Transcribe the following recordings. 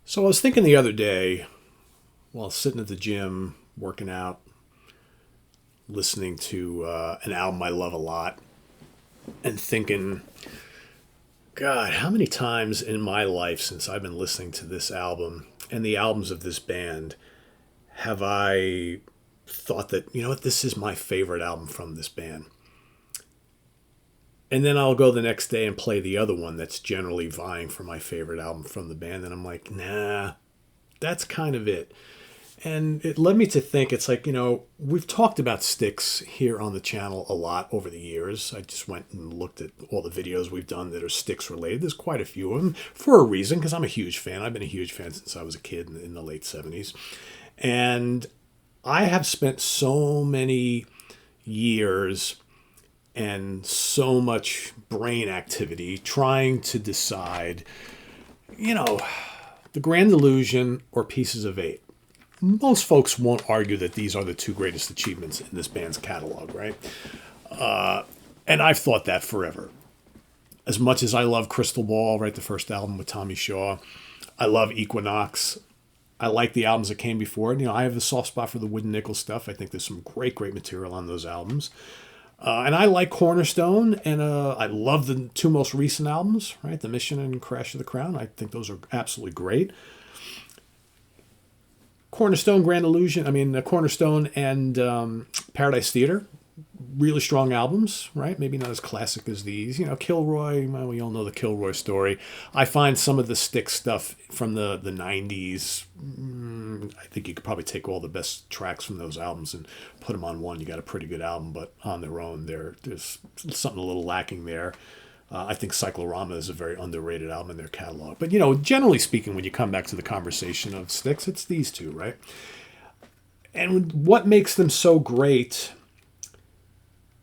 So I was thinking the other day while sitting at the gym, working out, listening to an album I love a lot, and thinking, God, how many times in my life since I've been listening to this album and the albums of this band have I thought that, you know what, this is my favorite album from this band. And then I'll go the next day and play the other one that's generally vying for my favorite album from the band. And I'm like, nah, that's kind of it. And it led me to think, it's like, we've talked about Styx here on the channel a lot over the years. I just went and looked at all the videos we've done that are Styx related. There's quite a few of them for a reason, because I'm a huge fan. I've been a huge fan since I was a kid in the late 70s. And I have spent so many years and so much brain activity trying to decide, The Grand Illusion or Pieces of Eight. Most folks won't argue that these are the two greatest achievements in this band's catalog, right? And I've thought that forever. As much as I love Crystal Ball, right, the first album with Tommy Shaw, I love Equinox. I like the albums that came before it. I have a soft spot for the Wooden Nickel stuff. I think there's some great material on those albums. And I like Cornerstone, and I love the two most recent albums, right? The Mission and Crash of the Crown. I think those are absolutely great. Cornerstone and Paradise Theater, really strong albums, right? Maybe not as classic as these. Kilroy, well, we all know the Kilroy story. I find some of the Styx stuff from the 90s, I think you could probably take all the best tracks from those albums and put them on one. You got a pretty good album, but on their own, there's something a little lacking there. I think Cyclorama is a very underrated album in their catalog. But, generally speaking, when you come back to the conversation of Styx, it's these two, right? And what makes them so great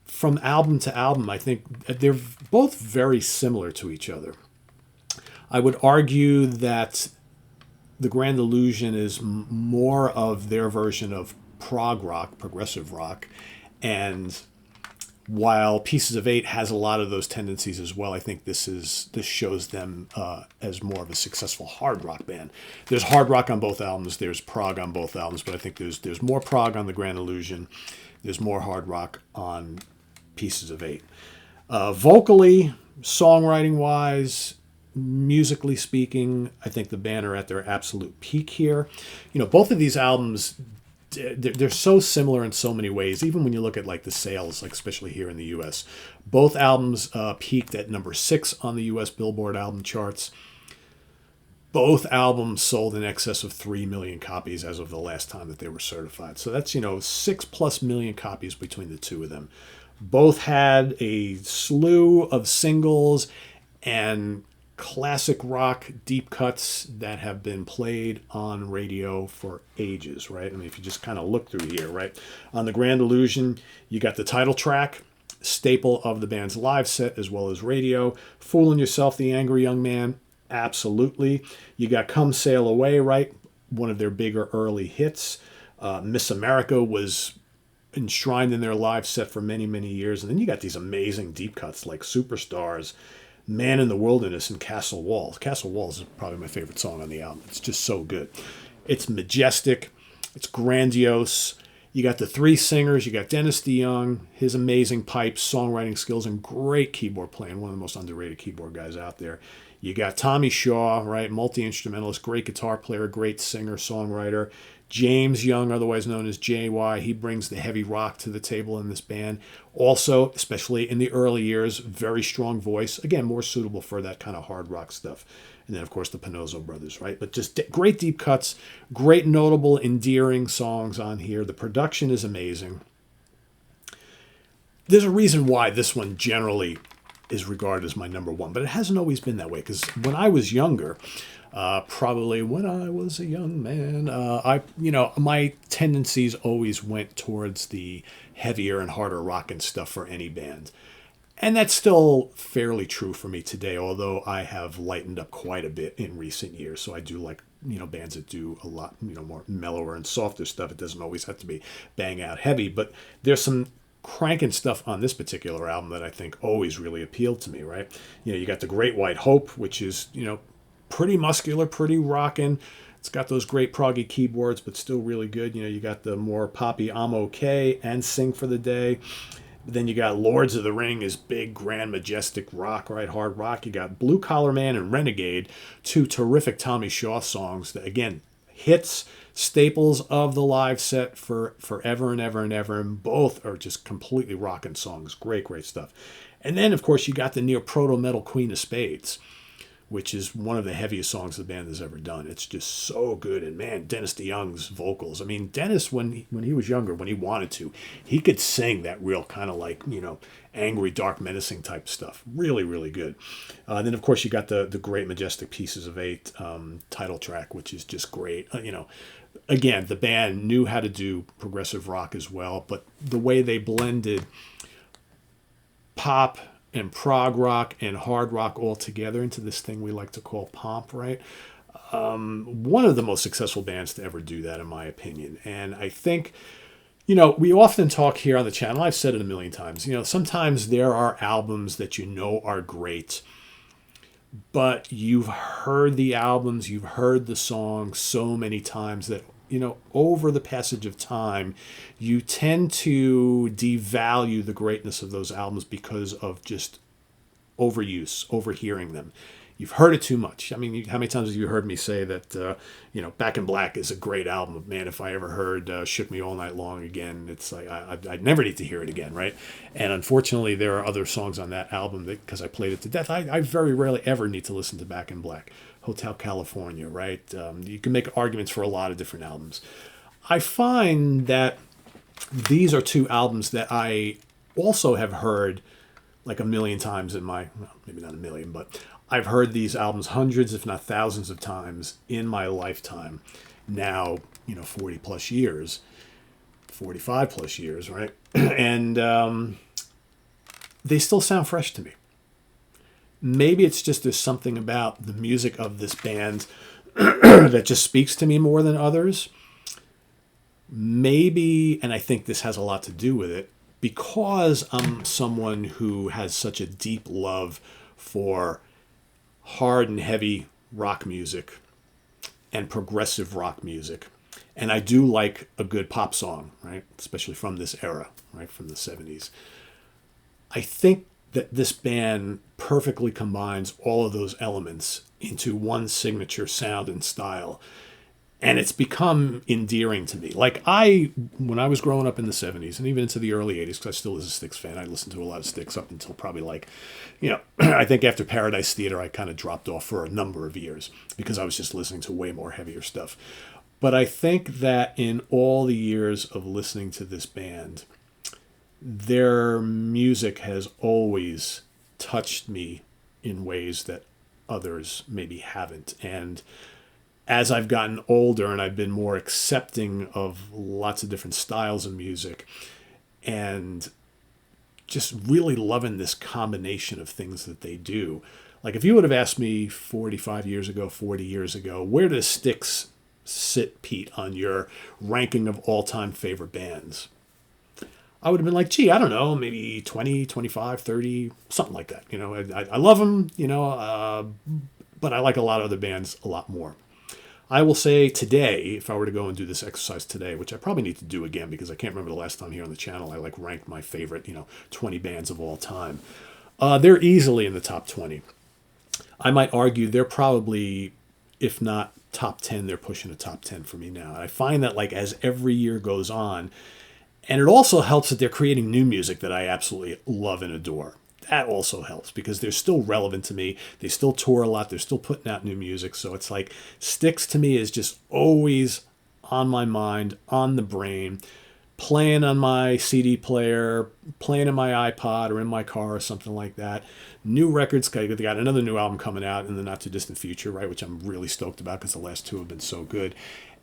from album to album, I think they're both very similar to each other. I would argue that The Grand Illusion is more of their version of prog rock, progressive rock, and while Pieces of Eight has a lot of those tendencies as well, I think this shows them as more of a successful hard rock band. There's hard rock on both albums, there's prog on both albums, but I think there's more prog on The Grand Illusion, there's more hard rock on Pieces of Eight. Vocally, songwriting-wise, musically speaking, I think the band are at their absolute peak here. Both of these albums, they're so similar in so many ways. Even when you look at like the sales, like especially here in the U.S., both albums peaked at number 6 on the U.S. Billboard album charts. Both albums sold in excess of 3 million copies as of the last time that they were certified. So that's 6+ million copies between the two of them. Both had a slew of singles and classic rock deep cuts that have been played on radio for ages, right? I mean, if you just kind of look through here, right? On The Grand Illusion, you got the title track, staple of the band's live set as well as radio. Fooling Yourself, The Angry Young Man, absolutely. You got Come Sail Away, right? One of their bigger early hits. Miss America was enshrined in their live set for many, many years. And then you got these amazing deep cuts like Superstars, Man in the Wilderness, and Castle Walls. Castle Walls is probably my favorite song on the album. It's just so good. It's majestic. It's grandiose. You got the three singers. You got Dennis DeYoung, his amazing pipes, songwriting skills, and great keyboard playing. One of the most underrated keyboard guys out there. You got Tommy Shaw, right? Multi-instrumentalist, great guitar player, great singer, songwriter. James Young, otherwise known as JY, he brings the heavy rock to the table in this band. Also, especially in the early years, very strong voice. Again, more suitable for that kind of hard rock stuff. And then, of course, the Panozzo brothers, right? But just great deep cuts, great notable, endearing songs on here. The production is amazing. There's a reason why this one generally is regarded as my number one, but it hasn't always been that way. Because when I was younger, probably when I was a young man, my tendencies always went towards the heavier and harder rock and stuff for any band. And that's still fairly true for me today, although I have lightened up quite a bit in recent years. So I do like, bands that do a lot, more mellower and softer stuff. It doesn't always have to be bang out heavy, but there's some cranking stuff on this particular album that I think always really appealed to me, right? You got The Great White Hope, which is, pretty muscular, pretty rockin'. It's got those great proggy keyboards, but still really good. You got the more poppy I'm Okay and Sing for the Day. Then you got Lords of the Ring is big, grand, majestic rock, right? Hard rock. You got Blue Collar Man and Renegade, two terrific Tommy Shaw songs that, again, hits, staples of the live set for forever and ever and ever. And both are just completely rocking songs. Great, great stuff. And then, of course, you got the near proto-metal Queen of Spades, which is one of the heaviest songs the band has ever done. It's just so good. And man, Dennis DeYoung's vocals. I mean, Dennis, when he was younger, when he wanted to, he could sing that real kind of like, angry, dark, menacing type stuff. Really, really good. Then, of course, you got the great Majestic Pieces of Eight title track, which is just great. Again, the band knew how to do progressive rock as well, but the way they blended pop and prog rock and hard rock all together into this thing we like to call pomp, right? One of the most successful bands to ever do that, in my opinion. And I think, we often talk here on the channel, I've said it a million times, sometimes there are albums that are great, but you've heard the albums, you've heard the songs so many times that, over the passage of time, you tend to devalue the greatness of those albums because of just overuse, overhearing them. You've heard it too much. I mean, how many times have you heard me say that, Back in Black is a great album? Man, if I ever heard Shook Me All Night Long again, it's like I'd never need to hear it again, right? And unfortunately, there are other songs on that album that, because I played it to death, I very rarely ever need to listen to Back in Black. Hotel California, right? You can make arguments for a lot of different albums. I find that these are two albums that I also have heard like a million times in my, well, maybe not a million, but I've heard these albums hundreds, if not thousands of times in my lifetime. Now, 40 plus years, 45 plus years, right? And they still sound fresh to me. Maybe it's just there's something about the music of this band that just speaks to me more than others. Maybe, and I think this has a lot to do with it, because I'm someone who has such a deep love for hard and heavy rock music and progressive rock music. And I do like a good pop song, right? Especially from this era, right? From the 70s. I think that this band perfectly combines all of those elements into one signature sound and style. And it's become endearing to me. Like when I was growing up in the 70s and even into the early 80s, because I still was a Styx fan, I listened to a lot of Styx up until probably I think after Paradise Theater, I kind of dropped off for a number of years because I was just listening to way more heavier stuff. But I think that in all the years of listening to this band, their music has always touched me in ways that others maybe haven't. And as I've gotten older and I've been more accepting of lots of different styles of music and just really loving this combination of things that they do. Like if you would have asked me 45 years ago, 40 years ago, where does Styx sit, Pete, on your ranking of all-time favorite bands? I would have been like, gee, I don't know, maybe 20, 25, 30, something like that. I love them, but I like a lot of other bands a lot more. I will say today, if I were to go and do this exercise today, which I probably need to do again because I can't remember the last time here on the channel I ranked my favorite, 20 bands of all time. They're easily in the top 20. I might argue they're probably, if not top 10, they're pushing a top 10 for me now. And I find that as every year goes on, and it also helps that they're creating new music that I absolutely love and adore. That also helps because they're still relevant to me. They still tour a lot. They're still putting out new music. So it's like Styx to me is just always on my mind, on the brain, playing on my CD player, playing in my iPod or in my car or something like that. New records. They got another new album coming out in the not too distant future, right? Which I'm really stoked about because the last two have been so good.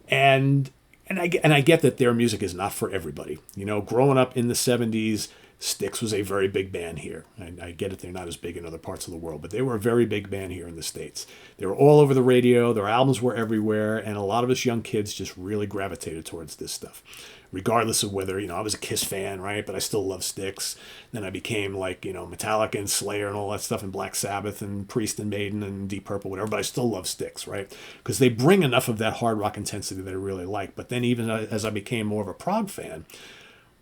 And I get that their music is not for everybody. Growing up in the 70s, Styx was a very big band here. I get it, they're not as big in other parts of the world, but they were a very big band here in the States. They were all over the radio, their albums were everywhere, and a lot of us young kids just really gravitated towards this stuff. Regardless of whether, I was a Kiss fan, right? But I still love Styx. Then I became like, Metallica and Slayer and all that stuff, and Black Sabbath and Priest and Maiden and Deep Purple, whatever. But I still love Styx, right? Because they bring enough of that hard rock intensity that I really like. But then even as I became more of a prog fan,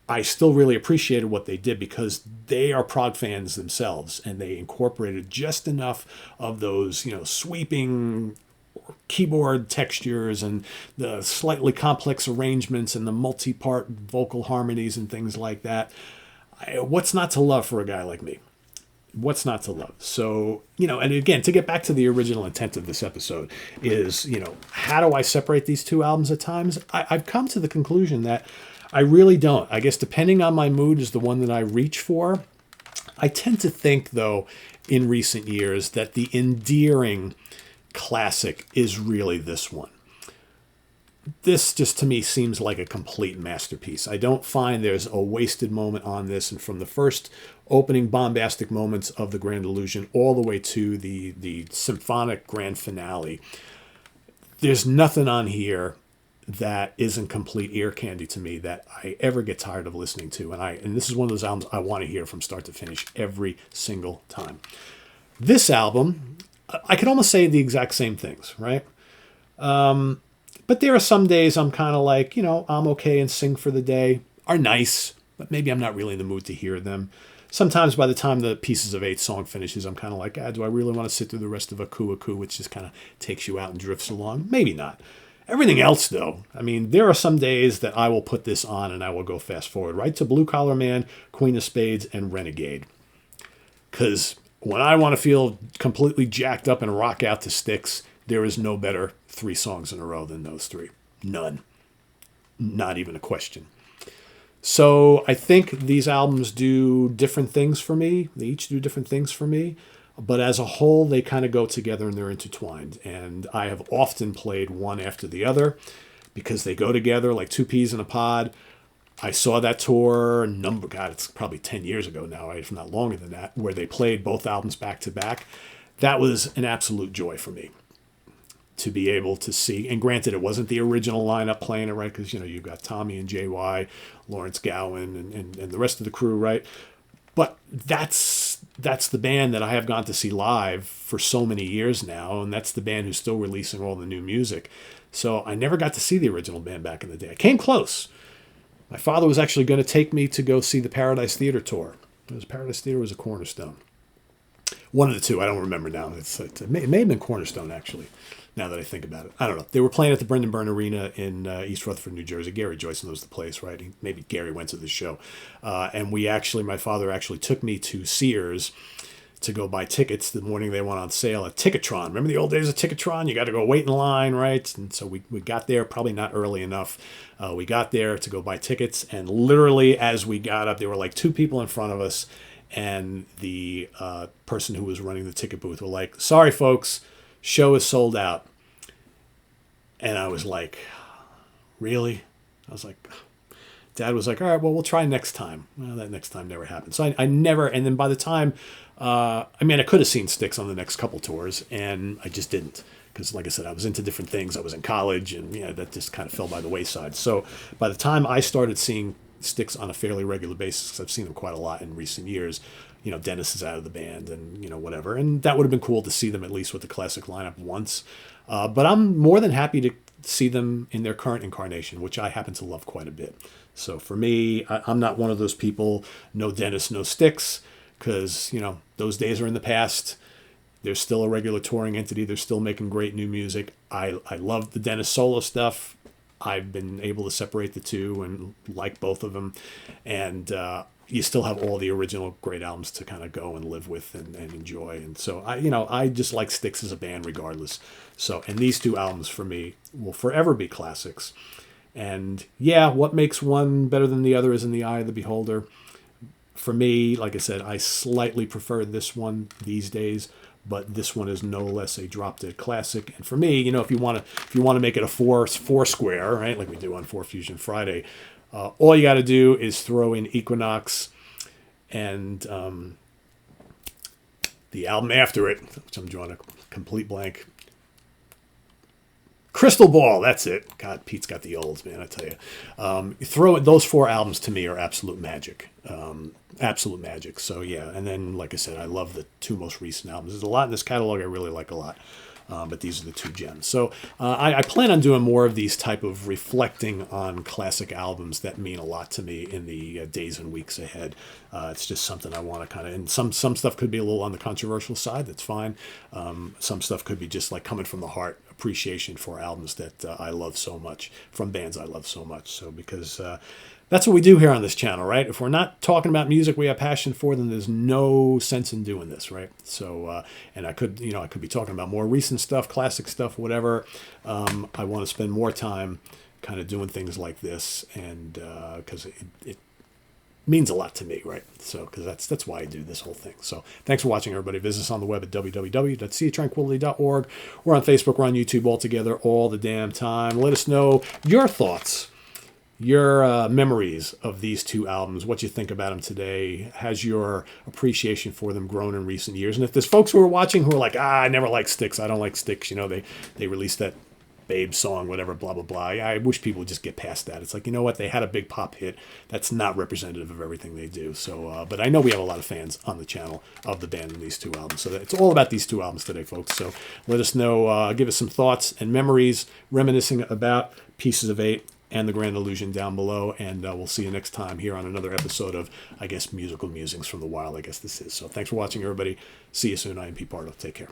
I still really appreciated what they did because they are prog fans themselves, and they incorporated just enough of those, sweeping keyboard textures and the slightly complex arrangements and the multi-part vocal harmonies and things like that. What's not to love for a guy like me? What's not to love? So, and again, to get back to the original intent of this episode is, how do I separate these two albums at times? I've come to the conclusion that I really don't. I guess depending on my mood is the one that I reach for. I tend to think, though, in recent years that the endearing classic is really this one. This just to me seems like a complete masterpiece. I don't find there's a wasted moment on this, and from the first opening bombastic moments of The Grand Illusion all the way to the symphonic grand finale, there's nothing on here that isn't complete ear candy to me that I ever get tired of listening to. And this is one of those albums I want to hear from start to finish every single time. This album, I could almost say the exact same things, right? But there are some days I'm kind of like, I'm okay and Sing for the Day are nice, but maybe I'm not really in the mood to hear them. Sometimes by the time the Pieces of 8 song finishes, I'm kind of like, do I really want to sit through the rest of Aku Aku, which just kind of takes you out and drifts along? Maybe not. Everything else, though, there are some days that I will put this on and I will go fast forward right to Blue Collar Man, Queen of Spades, and Renegade. Because when I want to feel completely jacked up and rock out to Styx, there is no better 3 songs in a row than those 3. None. Not even a question. So I think these albums do different things for me. They each do different things for me. But as a whole, they kind of go together and they're intertwined. And I have often played one after the other because they go together like 2 peas in a pod. I saw that tour, it's probably 10 years ago now, right? If not longer than that, where they played both albums back to back. That was an absolute joy for me to be able to see. And granted, it wasn't the original lineup playing it, right? Because, you've got Tommy and JY, Lawrence Gowan, and the rest of the crew, right? But that's the band that I have gone to see live for so many years now, and that's the band who's still releasing all the new music. So I never got to see the original band back in the day. I came close. My father was actually going to take me to go see the Paradise Theater tour. It was Paradise Theater was a Cornerstone. One of the two, I don't remember now. It may have been Cornerstone, actually, now that I think about it. I don't know. They were playing at the Brendan Byrne Arena in East Rutherford, New Jersey. Gary Joyce knows the place, right? Maybe Gary went to the show. And my father actually took me to Sears to go buy tickets the morning they went on sale at Ticketron. Remember the old days of Ticketron? You got to go wait in line, right? And so we got there, probably not early enough. We got there to go buy tickets, and literally as we got up, there were like 2 people in front of us, and the person who was running the ticket booth were like, "Sorry, folks, show is sold out." And I was like, "Really?" I was like, Dad was like, "All right, well, we'll try next time." Well, that next time never happened. So I never, and then by the time, I could have seen Styx on the next couple tours, and I just didn't. Because, like I said, I was into different things. I was in college, and that just kind of fell by the wayside. So by the time I started seeing Styx on a fairly regular basis, 'cause I've seen them quite a lot in recent years, Dennis is out of the band and, whatever. And that would have been cool to see them at least with the classic lineup once. But I'm more than happy to see them in their current incarnation, which I happen to love quite a bit. So for me, I'm not one of those people, no Dennis, no Styx, because, those days are in the past. They're still a regular touring entity. They're still making great new music. I love the Dennis solo stuff. I've been able to separate the two and like both of them. And you still have all the original great albums to kind of go and live with and enjoy. And so, I just like Styx as a band regardless. So, and these 2 albums for me will forever be classics. And yeah, what makes one better than the other is in the eye of the beholder. For me, like I said, I slightly prefer this one these days, but this one is no less a drop-dead classic. And for me, if you want to make it a four square, right, like we do on 4 Fusion Friday, all you got to do is throw in Equinox, and the album after it, which I'm drawing a complete blank. Crystal Ball, that's it. God, Pete's got the olds, man, I tell you. Those 4 albums to me are absolute magic. Absolute magic. So, yeah, and then, like I said, I love the 2 most recent albums. There's a lot in this catalog I really like a lot. But these are the 2 gems. So I plan on doing more of these type of reflecting on classic albums that mean a lot to me in the days and weeks ahead. It's just something I want to kind of, and some stuff could be a little on the controversial side. That's fine. Some stuff could be just like coming from the heart, appreciation for albums that I love so much, from bands I love so much. So because that's what we do here on this channel, right? If we're not talking about music we have passion for, then there's no sense in doing this, right? So, and I could be talking about more recent stuff, classic stuff, whatever. I want to spend more time kind of doing things like this, and because it means a lot to me, right? So, because that's why I do this whole thing. So, thanks for watching, everybody. Visit us on the web at www.seatranquility.org. We're on Facebook, we're on YouTube, all together, all the damn time. Let us know your thoughts, your memories of these 2 albums, what you think about them today. Has your appreciation for them grown in recent years? And if there's folks who are watching who are like, I never liked Styx, I don't like Styx, they released that Babe song, whatever, blah, blah, blah. I wish people would just get past that. It's like, you know what? They had a big pop hit. That's not representative of everything they do. So, but I know we have a lot of fans on the channel of the band in these 2 albums. So it's all about these 2 albums today, folks. So let us know, give us some thoughts and memories, reminiscing about Pieces of 8 and The Grand Illusion down below. And we'll see you next time here on another episode of, I guess, Musical Musings from the Wild, I guess this is. So thanks for watching, everybody. See you soon. I am Pete Pardo. Take care.